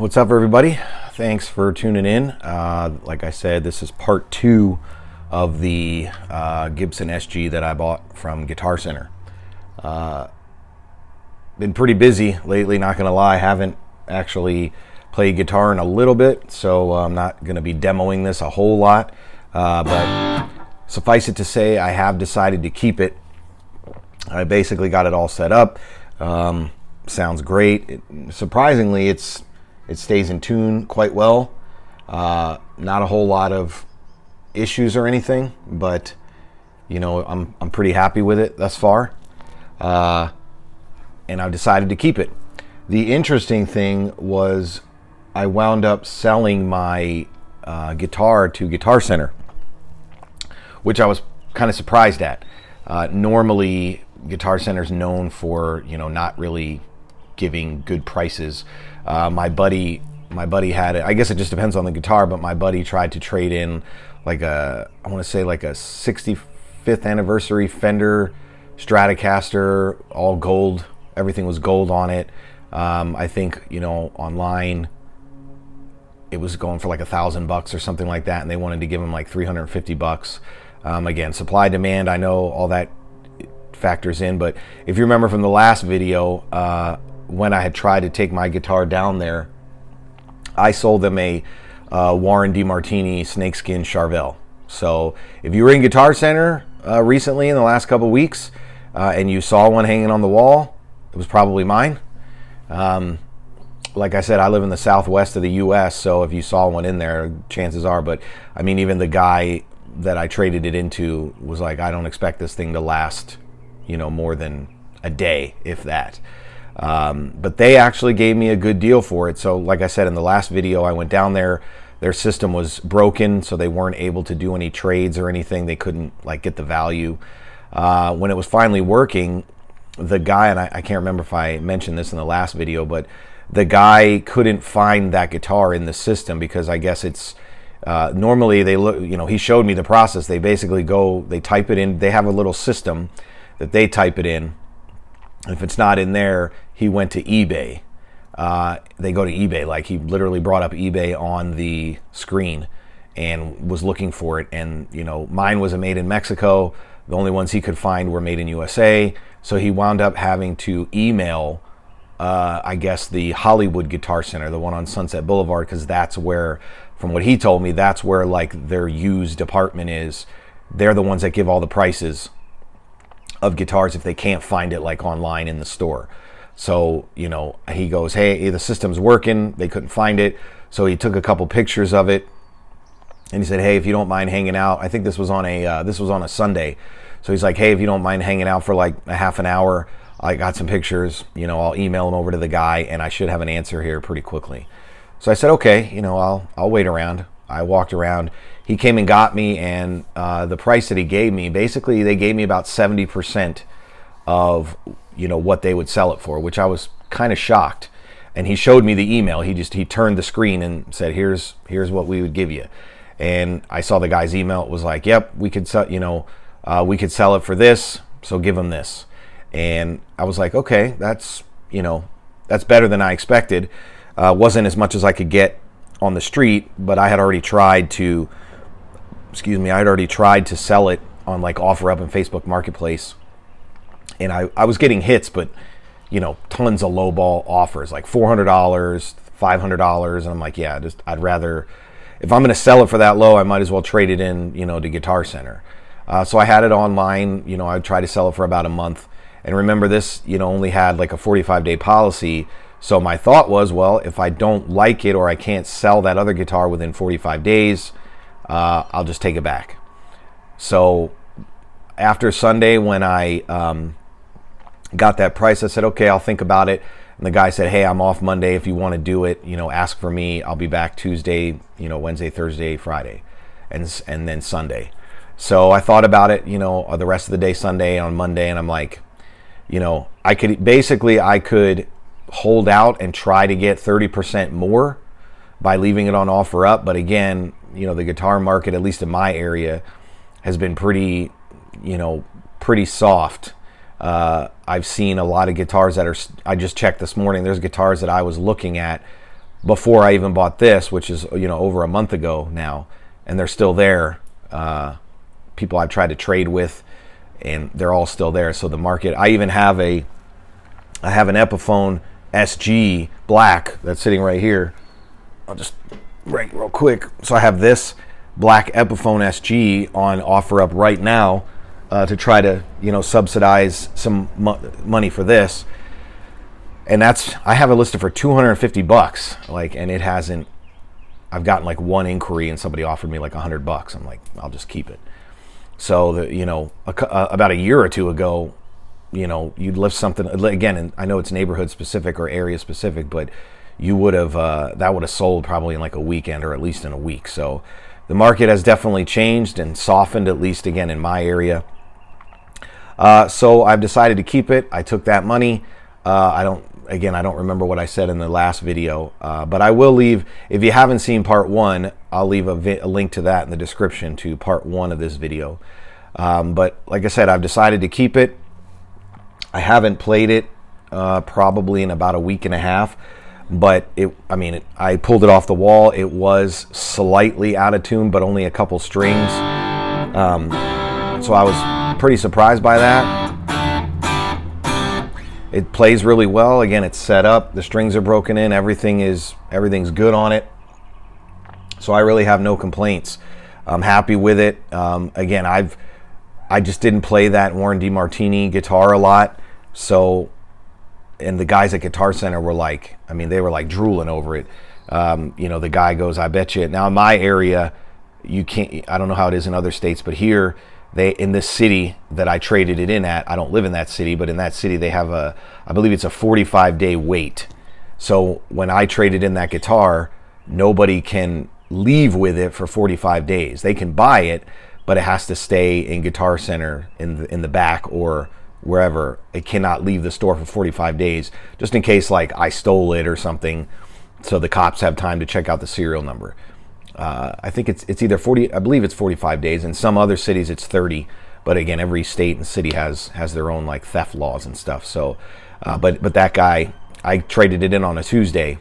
What's up, everybody? Thanks for tuning in. Like I said, this is part 2 of the Gibson SG that I bought from Guitar Center. Been pretty busy lately, not gonna lie. Haven't actually played guitar in a little bit, so I'm not gonna be demoing this a whole lot. But suffice it to say, I have decided to keep it. I basically got it all set up. Sounds great. Surprisingly, it stays in tune quite well. Not a whole lot of issues or anything, but you know, I'm pretty happy with it thus far. And I've decided to keep it. The interesting thing was I wound up selling my guitar to Guitar Center, which I was kind of surprised at. Normally, Guitar Center's known for, you know, not really giving good prices. My buddy had it. I guess it just depends on the guitar, but my buddy tried to trade in like I want to say like a 65th anniversary Fender Stratocaster, all gold. Everything was gold on it. I think, you know, online it was going for like $1,000 or something like that, and they wanted to give him like $350. Again, supply demand, I know all that factors in, but if you remember from the last video, when I had tried to take my guitar down there, I sold them a Warren DeMartini snakeskin Charvel. So if you were in Guitar Center recently in the last couple of weeks and you saw one hanging on the wall, it was probably mine. Like I said, I live in the southwest of the US, so if you saw one in there, chances are, but I mean, even the guy that I traded it into was like, I don't expect this thing to last, you know, more than a day, if that. But they actually gave me a good deal for it. So like I said, in the last video, I went down there, their system was broken, so they weren't able to do any trades or anything. They couldn't like get the value. When it was finally working, the guy, and I can't remember if I mentioned this in the last video, but the guy couldn't find that guitar in the system because I guess it's, normally they look, you know, he showed me the process. They basically go, they type it in, they have a little system that they type it in. If it's not in there, he went to eBay. They go to eBay, like he literally brought up eBay on the screen and was looking for it. And, you know, mine was a made in Mexico. The only ones he could find were made in USA. So he wound up having to email, I guess, the Hollywood Guitar Center, the one on Sunset Boulevard, because that's where, from what he told me, that's where like their used department is. They're the ones that give all the prices of guitars if they can't find it like online in the store. So, you know, he goes, hey, the system's working, they couldn't find it. So he took a couple pictures of it and he said, hey, if you don't mind hanging out, I think this was on a Sunday. So he's like, hey, if you don't mind hanging out for like a half an hour, I got some pictures, you know, I'll email them over to the guy and I should have an answer here pretty quickly. So I said, okay, you know, I'll wait around. I walked around. He came and got me, and the price that he gave me, basically they gave me about 70% of, you know, what they would sell it for, which I was kind of shocked. And he showed me the email. He turned the screen and said, here's what we would give you. And I saw the guy's email. It was like, yep, we could sell, you know, we could sell it for this, so give him this. And I was like, okay, that's, you know, that's better than I expected. Wasn't as much as I could get on the street, but I had already tried to sell it on like OfferUp and Facebook Marketplace, and I was getting hits, but you know, tons of lowball offers, like $400, $500, and I'm like, yeah, I'd rather, if I'm going to sell it for that low, I might as well trade it in, you know, to Guitar Center. So I had it online. You know, I tried to sell it for about a month, and remember this, you know, only had like a 45-day policy. So my thought was, well, if I don't like it or I can't sell that other guitar within 45 days, I'll just take it back. So after Sunday, when I got that price, I said, okay, I'll think about it. And the guy said, hey, I'm off Monday. If you want to do it, you know, ask for me. I'll be back Tuesday, you know, Wednesday, Thursday, Friday, and then Sunday. So I thought about it, you know, the rest of the day, Sunday, on Monday, and I'm like, you know, I could hold out and try to get 30% more by leaving it on OfferUp. But again, you know, the guitar market, at least in my area, has been pretty soft. I've seen a lot of guitars that are, I just checked this morning, there's guitars that I was looking at before I even bought this, which is, you know, over a month ago now, and they're still there. People I've tried to trade with, and they're all still there. So the market, I have an Epiphone SG black that's sitting right here. I'll just write real quick. So I have this black Epiphone SG on OfferUp right now to try to, you know, subsidize some money for this. And I have it listed for $250, like, and it hasn't. I've gotten like one inquiry, and somebody offered me like $100. I'm like, I'll just keep it. So you know, about a year or two ago, you know, you'd lift something again, and I know it's neighborhood specific or area specific, but you would have that would have sold probably in like a weekend or at least in a week. So the market has definitely changed and softened, at least again in my area. So I've decided to keep it. I took that money. I don't remember what I said in the last video, but I will leave, if you haven't seen part 1, I'll leave a link to that in the description to part 1 of this video. But like I said, I've decided to keep it. I haven't played it probably in about a week and a half, but I pulled it off the wall. It was slightly out of tune, but only a couple strings. So I was pretty surprised by that. It plays really well. Again, it's set up. The strings are broken in. Everything's good on it. So I really have no complaints. I'm happy with it. Again, I just didn't play that Warren DeMartini guitar a lot. So, and the guys at Guitar Center were like, they were like drooling over it. You know, the guy goes, I bet you. Now in my area, you can't. I don't know how it is in other states, but here, in this city that I traded it in at, I don't live in that city, but in that city they have I believe it's a 45-day wait. So when I traded in that guitar, nobody can leave with it for 45 days. They can buy it, but it has to stay in Guitar Center in the back or wherever. It cannot leave the store for 45 days, just in case like I stole it or something, so the cops have time to check out the serial number. I think it's either 40. I believe it's 45 days. In some other cities, it's 30. But again, every state and city has their own like theft laws and stuff. So, but that guy, I traded it in on a Tuesday,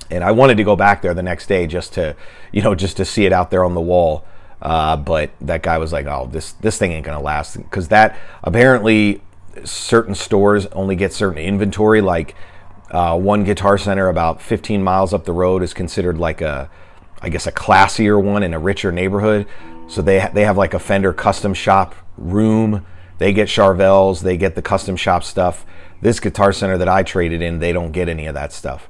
and I wanted to go back there the next day just to see it out there on the wall. But that guy was like, "Oh, this thing ain't gonna last," because that apparently certain stores only get certain inventory. Like one Guitar Center about 15 miles up the road is considered like a classier one in a richer neighborhood. So they have like a Fender custom shop room. They get Charvels, they get the custom shop stuff. This Guitar Center that I traded in, they don't get any of that stuff.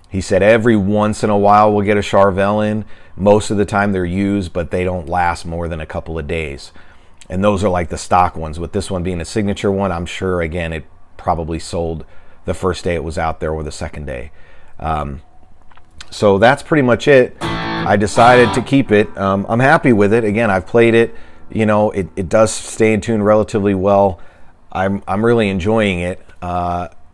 He said every once in a while we'll get a Charvel in. Most of the time they're used, but they don't last more than a couple of days. And those are like the stock ones. With this one being a signature one, I'm sure again it probably sold the first day it was out there or the second day. So that's pretty much it. I decided to keep it. I'm happy with it. Again, I've played it. You know, it does stay in tune relatively well. I'm really enjoying it.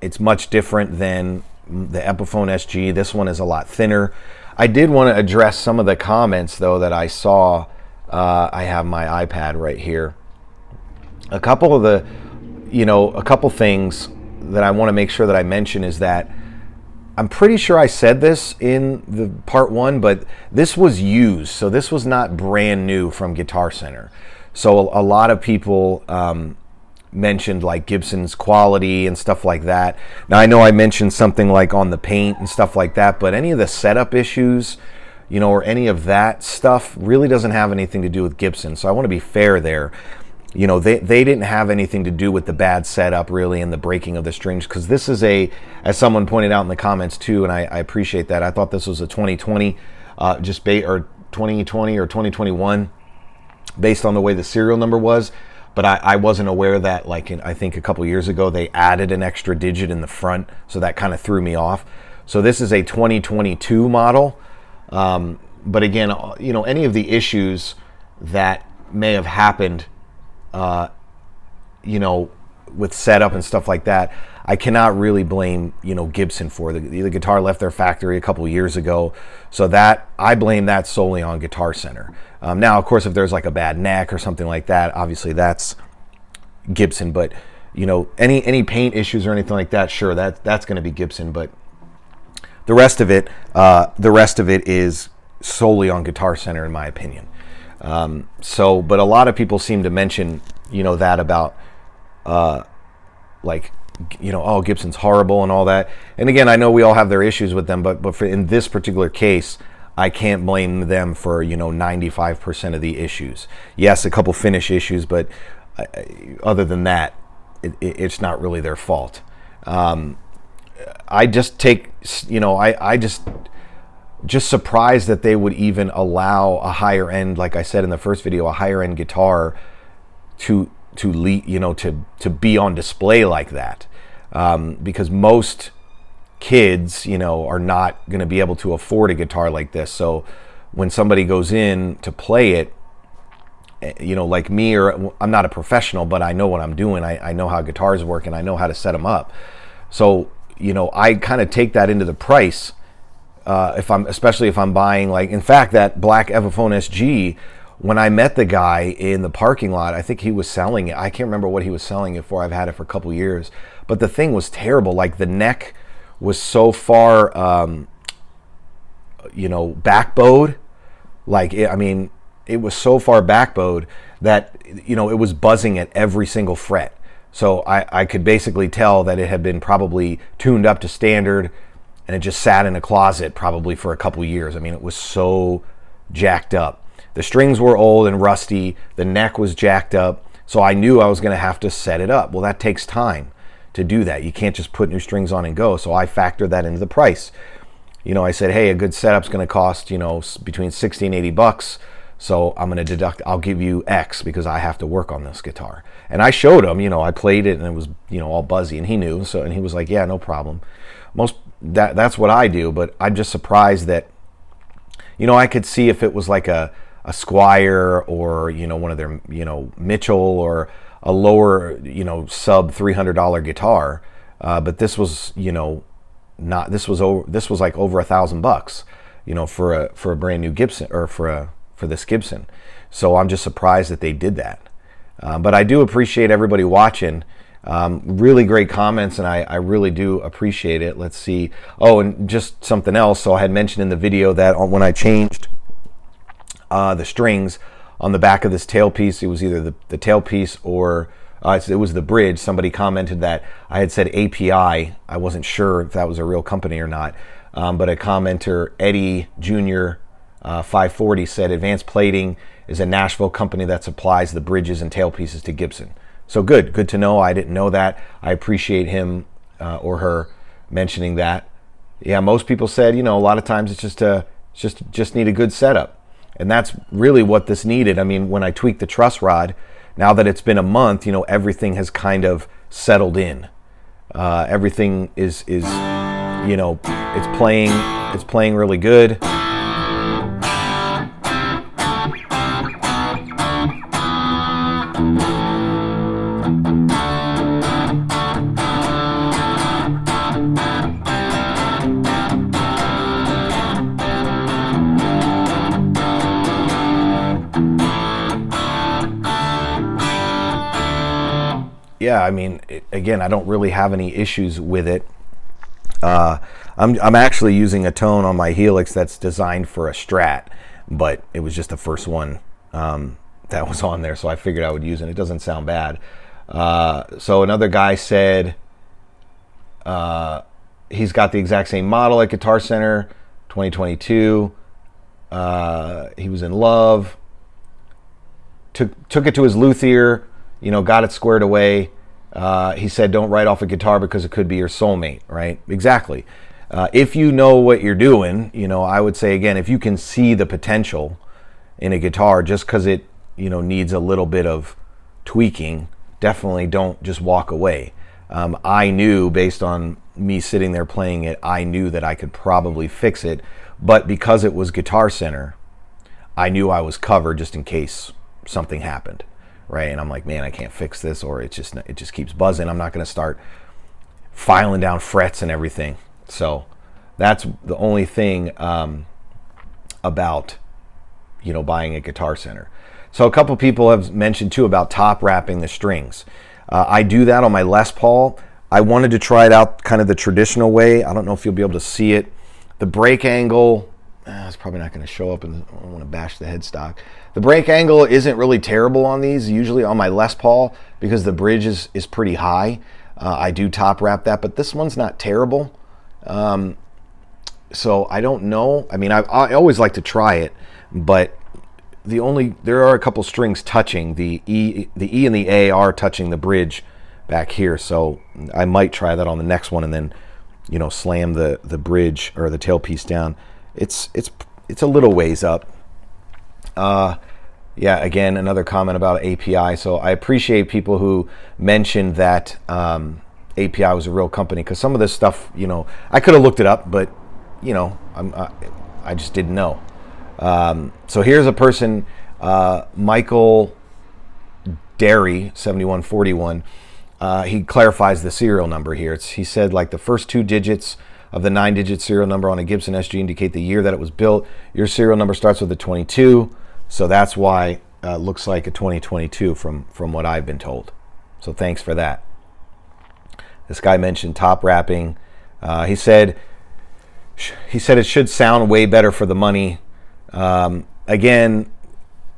It's much different than the Epiphone SG. This one is a lot thinner. I did want to address some of the comments though that I saw. I have my iPad right here. A couple things that I want to make sure that I mention is that I'm pretty sure I said this in the part 1, but this was used. So this was not brand new from Guitar Center. So a lot of people mentioned like Gibson's quality and stuff like that. Now I know I mentioned something like on the paint and stuff like that, but any of the setup issues, or any of that stuff really doesn't have anything to do with Gibson. So I want to be fair there. They didn't have anything to do with the bad setup really and the breaking of the strings, because this is as someone pointed out in the comments too, and I appreciate that. I thought this was a 2020 or 2020 or 2021 based on the way the serial number was, but I wasn't aware that I think a couple years ago they added an extra digit in the front, so that kind of threw me off. So this is a 2022 model, but again, any of the issues that may have happened with setup and stuff like that, I cannot really blame, Gibson for. The guitar left their factory a couple years ago, so that I blame that solely on Guitar Center. Now, of course, if there's like a bad neck or something like that, obviously that's Gibson. But any paint issues or anything like that, sure, that's going to be Gibson. But the rest of it is solely on Guitar Center, in my opinion. But a lot of people seem to mention, that about, oh, Gibson's horrible and all that. And again, I know we all have their issues with them, but in this particular case, I can't blame them for, 95% of the issues. Yes, a couple finish issues, but other than that, it's not really their fault. I just just surprised that they would even allow a higher end, like I said in the first video, a higher end guitar to be on display like that, because most kids, are not going to be able to afford a guitar like this. So when somebody goes in to play it, like me, or I'm not a professional, but I know what I'm doing. I know how guitars work and I know how to set them up. So, I kind of take that into the price. Especially if I'm buying, like, in fact, that black Epiphone SG, when I met the guy in the parking lot, I think he was selling it. I can't remember what he was selling it for. I've had it for a couple years, but the thing was terrible. Like, the neck was so far, backbowed. Like, it was so far backbowed that, it was buzzing at every single fret. So I could basically tell that it had been probably tuned up to standard, and it just sat in a closet probably for a couple years. It was so jacked up. The strings were old and rusty. The neck was jacked up. So I knew I was going to have to set it up. Well, that takes time to do that. You can't just put new strings on and go. So I factored that into the price. I said, hey, a good setup's going to cost, between 60 and 80 bucks. So I'm going to deduct, I'll give you X because I have to work on this guitar. And I showed him, I played it and it was, all buzzy, and he knew. So, and he was like, yeah, no problem. That's what I do, but I'm just surprised that, I could see if it was like a Squire or, one of their, Mitchell, or a lower, sub $300 guitar. But this was, this was like over $1,000, for a brand new Gibson, or for this Gibson. So I'm just surprised that they did that. But I do appreciate everybody watching. Really great comments, and I really do appreciate it. Let's see. Oh, and just something else. So I had mentioned in the video that when I changed the strings on the back of this tailpiece, it was either the tailpiece or it was the bridge. Somebody commented that I had said API. I wasn't sure if that was a real company or not. But a commenter, Eddie Jr. 540, said Advanced Plating is a Nashville company that supplies the bridges and tailpieces to Gibson. So good to know. I didn't know that. I appreciate him or her mentioning that. Yeah, most people said, a lot of times it's just need a good setup. And that's really what this needed. When I tweaked the truss rod, now that it's been a month, everything has kind of settled in. Everything is it's playing really good. Yeah, again, I don't really have any issues with it. I'm actually using a tone on my Helix that's designed for a Strat, but it was just the first one that was on there, so I figured I would use it. It doesn't sound bad. So another guy said he's got the exact same model at Guitar Center, 2022. He was in love. Took it to his luthier. Got it squared away. He said, don't write off a guitar because it could be your soulmate, right? Exactly. If you know what you're doing, I would say, again, if you can see the potential in a guitar, just because it, needs a little bit of tweaking, definitely don't just walk away. I knew, based on me sitting there playing it, I knew that I could probably fix it. But because it was Guitar Center, I knew I was covered just in case something happened. Right, and I'm like, man, I can't fix this, or it just keeps buzzing. I'm not going to start filing down frets and everything. So that's the only thing about buying a Guitar Center. So a couple people have mentioned too about top wrapping the strings. I do that on my Les Paul. I wanted to try it out kind of the traditional way. I don't know if you'll be able to see it. The brake angle, it's probably not going to show up, and I don't want to bash the headstock. The brake angle isn't really terrible on these, usually on my Les Paul, because the bridge is pretty high. I do top wrap that, but this one's not terrible. So I don't know. I mean, I always like to try it, but there are a couple strings touching. The E and the A are touching the bridge back here, so I might try that on the next one, and then, you know, slam the bridge or the tailpiece down. It's a little ways up. Yeah, again, another comment about API. So I appreciate people who mentioned that API was a real company, because some of this stuff, you know, I could have looked it up, but, you know, I just didn't know. So here's a person, Michael Derry, 7141. He clarifies the serial number here. He said, like, the first 2 digits of the 9-digit serial number on a Gibson SG indicate the year that it was built. Your serial number starts with a 22, so that's why it looks like a 2022 from what I've been told. So thanks for that. This guy mentioned top wrapping. He said it should sound way better for the money. Again,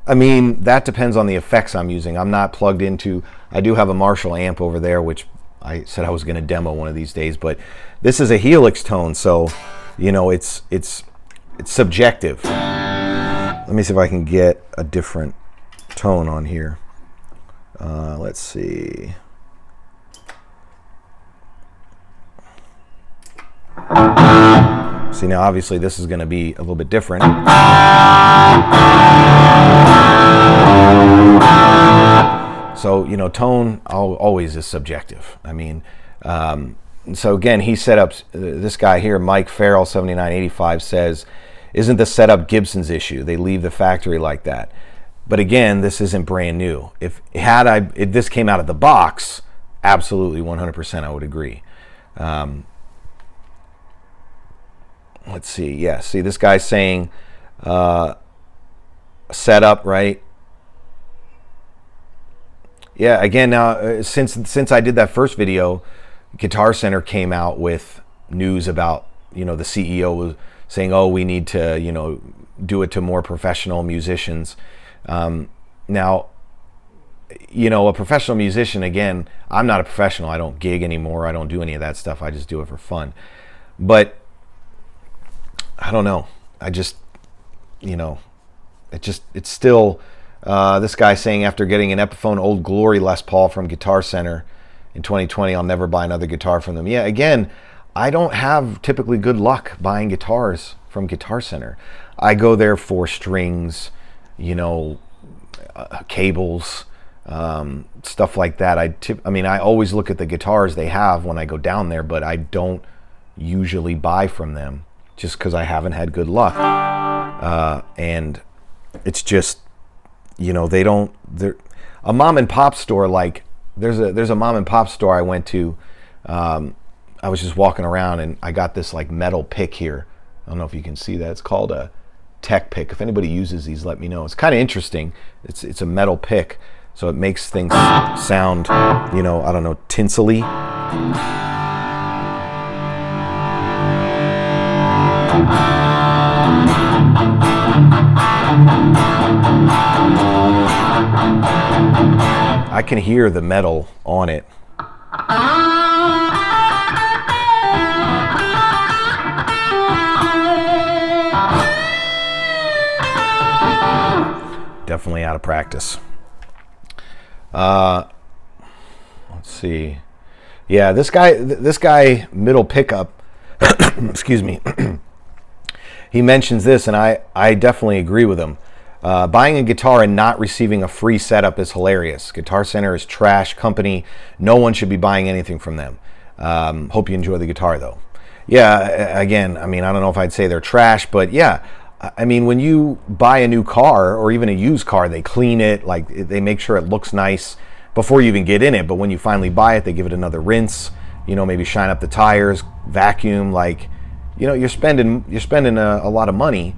I mean, that depends on the effects I'm using. I'm not plugged into, I do have a Marshall amp over there, which I said I was going to demo one of these days, but this is a Helix tone, so, you know, it's subjective. Let me see if I can get a different tone on here. Let's see. See, now obviously this is going to be a little bit different. So, you know, tone always is subjective. I mean, so again, he set up, this guy here, Mike Farrell, 7985, says, isn't the setup Gibson's issue? They leave the factory like that. But again, this isn't brand new. If this came out of the box, absolutely 100% I would agree. Let's see. Yeah, see, this guy's saying setup, right? Yeah, again, now since I did that first video, Guitar Center came out with news about, you know, the CEO was saying, oh, we need to, you know, do it to more professional musicians. Now, you know, a professional musician, again, I'm not a professional. I don't gig anymore. I don't do any of that stuff. I just do it for fun. But I don't know. I just, you know, it's still, this guy saying after getting an Epiphone Old Glory Les Paul from Guitar Center in 2020, I'll never buy another guitar from them. Yeah, again, I don't have typically good luck buying guitars from Guitar Center. I go there for strings, you know, cables, stuff like that. I mean, I always look at the guitars they have when I go down there, but I don't usually buy from them just because I haven't had good luck. And it's just, you know, they're a mom and pop store. Like there's a mom and pop store I went to. I was just walking around and I got this like metal pick here. I don't know if you can see that. It's called a tech pick. If anybody uses these, let me know. It's kind of interesting. It's a metal pick, so it makes things sound, you know, I don't know, tinsely. I can hear the metal on it. Definitely out of practice. Let's see. Yeah, this guy middle pickup, excuse me, he mentions this, and I definitely agree with him. Buying a guitar and not receiving a free setup is hilarious. Guitar Center is trash company. No one should be buying anything from them. Hope you enjoy the guitar, though. Yeah, again, I mean, I don't know if I'd say they're trash, but yeah, I mean, when you buy a new car or even a used car, they clean it, like they make sure it looks nice before you even get in it. But when you finally buy it, they give it another rinse, you know, maybe shine up the tires, vacuum, like, you know, you're spending a lot of money.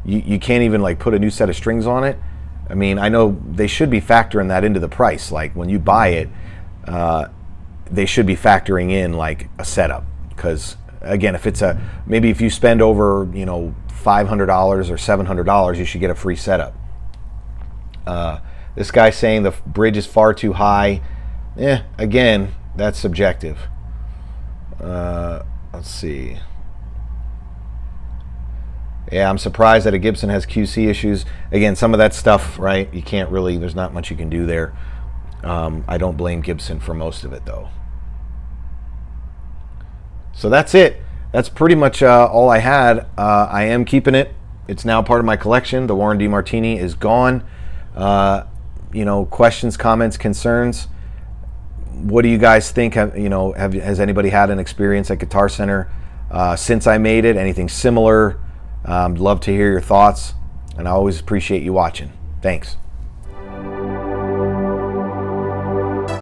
You can't even like put a new set of strings on it. I mean, I know they should be factoring that into the price. Like when you buy it, they should be factoring in like a setup, because Again, if it's maybe if you spend over, you know, $500 or $700, you should get a free setup. This guy's saying the bridge is far too high. Again, that's subjective. Let's see. Yeah, I'm surprised that a Gibson has QC issues. Again, some of that stuff, right? You can't really, there's not much you can do there. I don't blame Gibson for most of it, though. So that's it. That's pretty much all I had. I am keeping it. It's now part of my collection. The Warren D. Martini is gone. You know, questions, comments, concerns. What do you guys think? Has anybody had an experience at Guitar Center since I made it? Anything similar? Love to hear your thoughts, and I always appreciate you watching. Thanks.